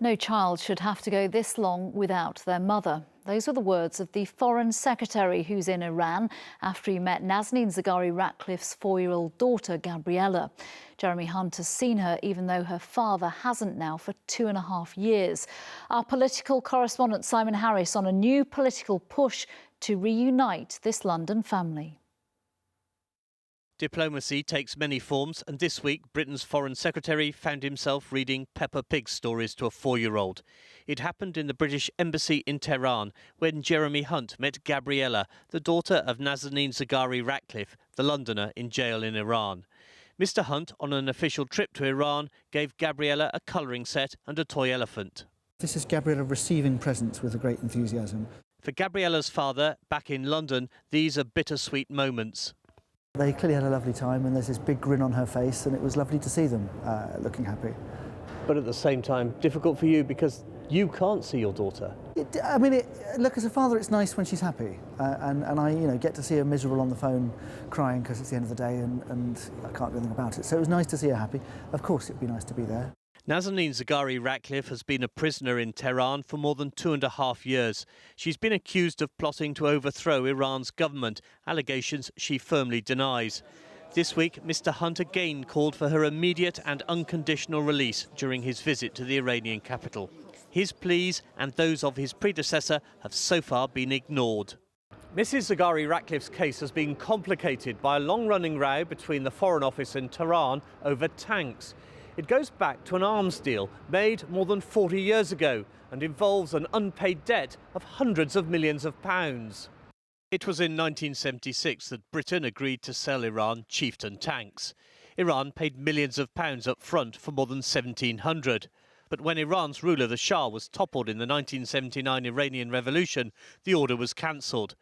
No child should have to go this long without their mother. Those were the words of the Foreign Secretary who's in Iran after he met Nazanin Zaghari-Ratcliffe's 4-year-old daughter, Gabriella. Jeremy Hunt has seen her even though her father hasn't now for 2.5 years. Our political correspondent Simon Harris on a new political push to reunite this London family. Diplomacy takes many forms, and this week Britain's Foreign Secretary found himself reading Peppa Pig stories to a 4-year-old. It happened in the British Embassy in Tehran when Jeremy Hunt met Gabriella, the daughter of Nazanin Zaghari-Ratcliffe, the Londoner in jail in Iran. Mr Hunt, on an official trip to Iran, gave Gabriella a colouring set and a toy elephant. This is Gabriella receiving presents with a great enthusiasm. For Gabriella's father, back in London, these are bittersweet moments. They clearly had a lovely time, and there's this big grin on her face, and it was lovely to see them looking happy. But at the same time, difficult for you because you can't see your daughter. Look, as a father, it's nice when she's happy, and I, get to see her miserable on the phone, crying because it's the end of the day, and I can't do anything about it. So it was nice to see her happy. Of course, it'd be nice to be there. Nazanin Zaghari-Ratcliffe has been a prisoner in Tehran for more than 2.5 years. She's been accused of plotting to overthrow Iran's government, allegations she firmly denies. This week, Mr Hunt again called for her immediate and unconditional release during his visit to the Iranian capital. His pleas and those of his predecessor have so far been ignored. Mrs Zaghari-Ratcliffe's case has been complicated by a long-running row between the Foreign Office and Tehran over tanks. It goes back to an arms deal made more than 40 years ago and involves an unpaid debt of hundreds of millions of pounds. It was in 1976 that Britain agreed to sell Iran Chieftain tanks. Iran paid millions of pounds up front for more than 1,700. But when Iran's ruler, the Shah, was toppled in the 1979 Iranian Revolution, the order was cancelled.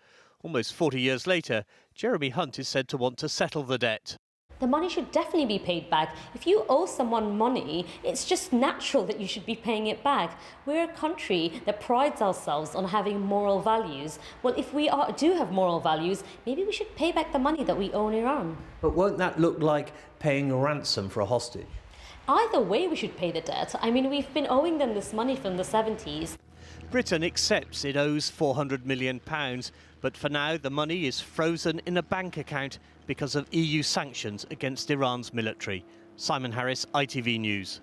Almost 40 years later, Jeremy Hunt is said to want to settle the debt. The money should definitely be paid back. If you owe someone money, it's just natural that you should be paying it back. We're a country that prides ourselves on having moral values. Well, if we do have moral values, maybe we should pay back the money that we owe in Iran. But won't that look like paying a ransom for a hostage? Either way, we should pay the debt. We've been owing them this money from the 70s. Britain accepts it owes £400 million, but for now the money is frozen in a bank account because of EU sanctions against Iran's military. Simon Harris, ITV News.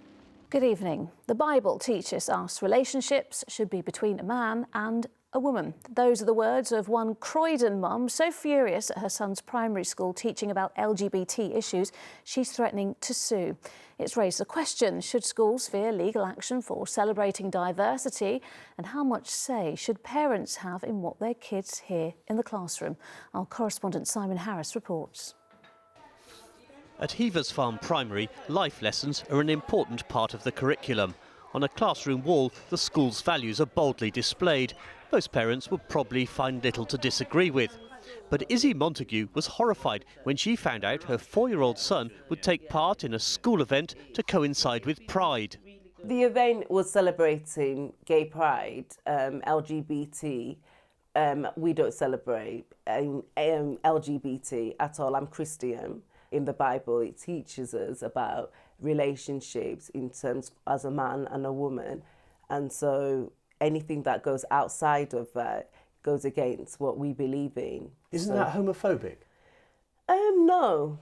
Good evening. The Bible teaches us relationships should be between a man and a woman. Those are the words of one Croydon mum so furious at her son's primary school teaching about LGBT issues, she's threatening to sue. It's raised the question, should schools fear legal action for celebrating diversity? And how much say should parents have in what their kids hear in the classroom? Our correspondent Simon Harris reports. At Heavers Farm Primary, life lessons are an important part of the curriculum. On a classroom wall, the school's values are boldly displayed. Most parents would probably find little to disagree with. But Izzy Montague was horrified when she found out her 4-year-old son would take part in a school event to coincide with Pride. The event was celebrating gay pride, LGBT. We don't celebrate LGBT at all. I'm Christian. In the Bible, it teaches us about relationships in terms as a man and a woman. And so anything that goes outside of that goes against what we believe in. Isn't that homophobic? No.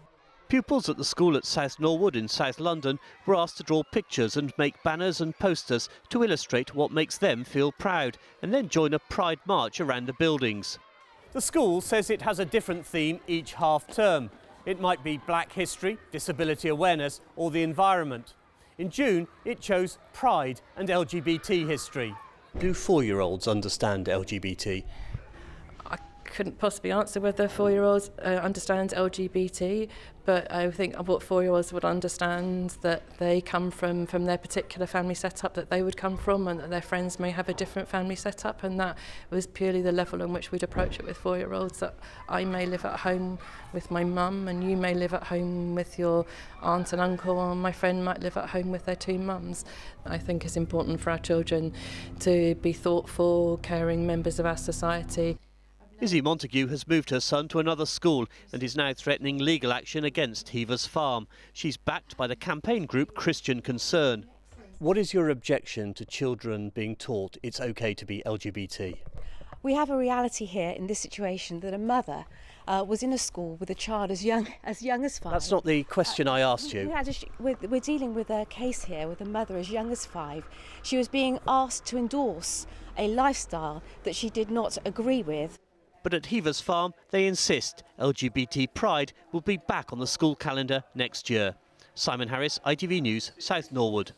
Pupils at the school at South Norwood in South London were asked to draw pictures and make banners and posters to illustrate what makes them feel proud, and then join a pride march around the buildings. The school says it has a different theme each half term. It might be Black history, disability awareness or the environment. In June, it chose Pride and LGBT history. Do 4-year-olds understand LGBT? I couldn't possibly answer whether 4-year-olds understand LGBT, but I think what 4-year-olds would understand that they come from their particular family setup that they would come from, and that their friends may have a different family setup, and that was purely the level in which we'd approach it with 4-year-olds, that I may live at home with my mum and you may live at home with your aunt and uncle, and my friend might live at home with their 2 mums. I think it's important for our children to be thoughtful, caring members of our society. Izzy Montague has moved her son to another school and is now threatening legal action against Heavers Farm. She's backed by the campaign group Christian Concern. What is your objection to children being taught it's OK to be LGBT? We have a reality here in this situation that a mother was in a school with a child as young as 5. That's not the question I asked you. We're dealing with a case here with a mother as young as 5. She was being asked to endorse a lifestyle that she did not agree with. But at Heaver's Farm, they insist LGBT pride will be back on the school calendar next year. Simon Harris, ITV News, South Norwood.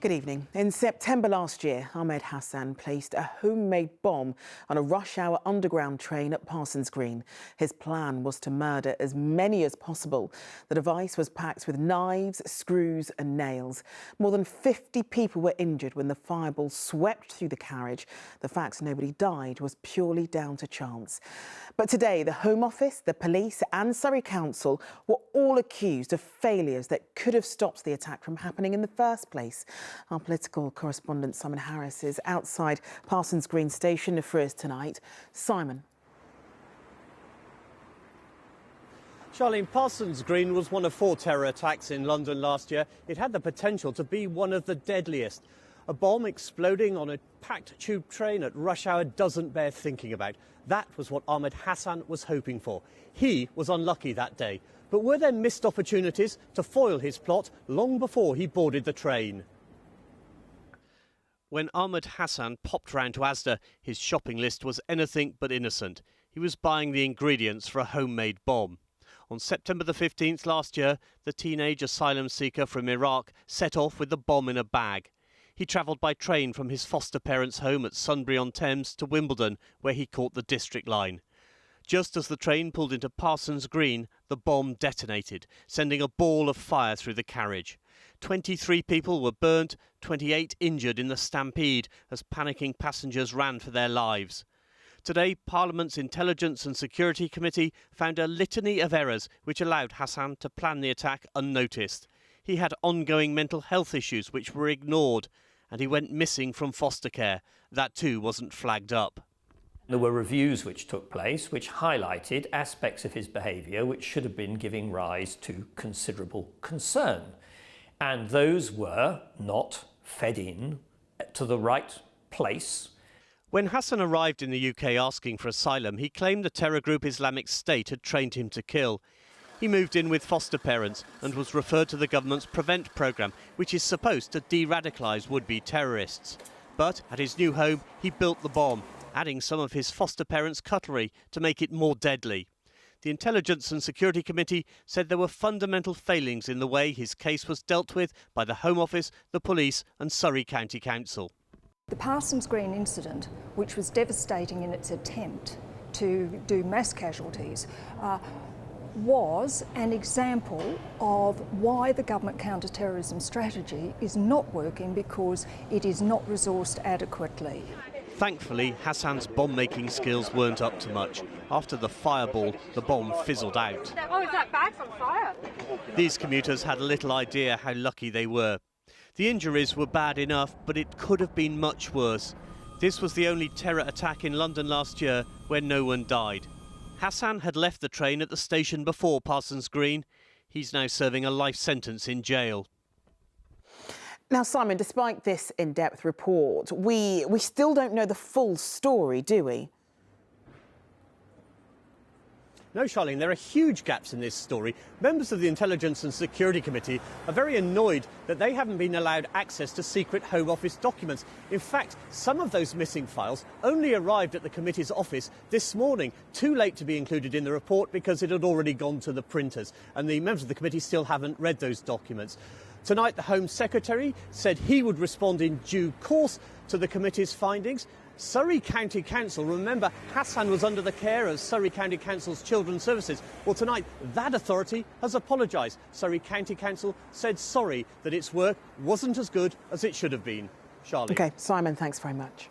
Good evening. In September last year, Ahmed Hassan placed a homemade bomb on a rush-hour underground train at Parsons Green. His plan was to murder as many as possible. The device was packed with knives, screws and nails. More than 50 people were injured when the fireball swept through the carriage. The fact nobody died was purely down to chance. But today, the Home Office, the police and Surrey Council were all accused of failures that could have stopped the attack from happening in the first place. Our political correspondent Simon Harris is outside Parsons Green Station for us tonight. Simon. Charlene, Parsons Green was one of 4 terror attacks in London last year. It had the potential to be one of the deadliest. A bomb exploding on a packed tube train at rush hour doesn't bear thinking about. That was what Ahmed Hassan was hoping for. He was unlucky that day. But were there missed opportunities to foil his plot long before he boarded the train? When Ahmed Hassan popped round to Asda, his shopping list was anything but innocent. He was buying the ingredients for a homemade bomb. On September the 15th last year, the teenage asylum seeker from Iraq set off with the bomb in a bag. He travelled by train from his foster parents' home at Sunbury-on-Thames to Wimbledon, where he caught the District line. Just as the train pulled into Parsons Green, the bomb detonated, sending a ball of fire through the carriage. 23 people were burnt, 28 injured in the stampede as panicking passengers ran for their lives. Today, Parliament's Intelligence and Security Committee found a litany of errors which allowed Hassan to plan the attack unnoticed. He had ongoing mental health issues which were ignored, and he went missing from foster care. That too wasn't flagged up. There were reviews which took place which highlighted aspects of his behaviour which should have been giving rise to considerable concern. And those were not fed in to the right place. When Hassan arrived in the UK asking for asylum, he claimed the terror group Islamic State had trained him to kill. He moved in with foster parents and was referred to the government's Prevent programme, which is supposed to de-radicalise would-be terrorists. But at his new home, he built the bomb, adding some of his foster parents' cutlery to make it more deadly. The Intelligence and Security Committee said there were fundamental failings in the way his case was dealt with by the Home Office, the police and Surrey County Council. The Parsons Green incident, which was devastating in its attempt to do mass casualties, was an example of why the government counter-terrorism strategy is not working, because it is not resourced adequately. Thankfully, Hassan's bomb-making skills weren't up to much. After the fireball, the bomb fizzled out. Oh, is that bag's on fire? These commuters had little idea how lucky they were. The injuries were bad enough, but it could have been much worse. This was the only terror attack in London last year where no one died. Hassan had left the train at the station before Parsons Green. He's now serving a life sentence in jail. Now, Simon, despite this in-depth report, we still don't know the full story, do we? No, Charlene, there are huge gaps in this story. Members of the Intelligence and Security Committee are very annoyed that they haven't been allowed access to secret Home Office documents. In fact, some of those missing files only arrived at the committee's office this morning, too late to be included in the report because it had already gone to the printers, and the members of the committee still haven't read those documents. Tonight, the Home Secretary said he would respond in due course to the committee's findings. Surrey County Council, remember, Hassan was under the care of Surrey County Council's Children's Services. Well, tonight, that authority has apologised. Surrey County Council said sorry that its work wasn't as good as it should have been. Charlie. OK, Simon, thanks very much.